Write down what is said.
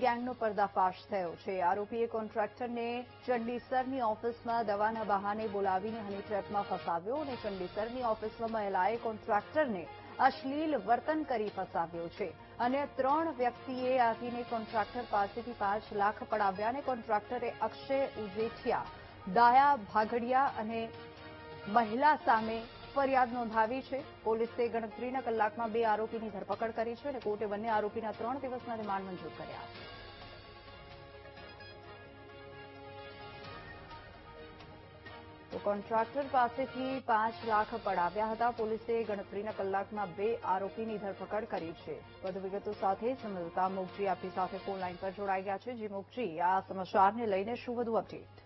ગેંગનો પર્દાફાશ થયો છે। આરોપીએ કોન્ટ્રાક્ટરને ચંડીસરની ઓફિસમાં દવાના બહાને બોલાવીને હની ટ્રેપમાં ફસાવ્યો અને ચંડીસરની ઓફિસમાં મહિલાએ કોન્ટ્રાક્ટરને અશ્લીલ વર્તન કરી ફસાવ્યો છે। અન્ય 3 વ્યક્તિએ આવીને કોન્ટ્રાક્ટર પાસેથી 5 લાખ પડાવ્યા અને કોન્ટ્રાક્ટરે અક્ષય ઉજેઠિયા, દાયા ભાગડિયા અને મહિલા સામે ફરિયાદ નોંધાવી છે। પોલીસે ગણતરીના કલાકમાં 2 આરોપીની ધરપકડ કરી છે અને કોર્ટે બંને આરોપીના 3 દિવસના રિમાન્ડ મંજૂર કર્યા છે। તો કોન્ટ્રાક્ટર પાસેથી 5 લાખ પડાવ્યા હતા। પોલીસે ગણતરીના કલાકમાં 2 આરોપીની ધરપકડ કરી છે। વધુ વિગતો સાથે સંવાદદાતા મુકજી આપણી સાથે ફોન લાઈન પર જોડાઈ ગયા છે। જી મુકજી, આ સમાચારને લઈને શું વધુ અપડેટ?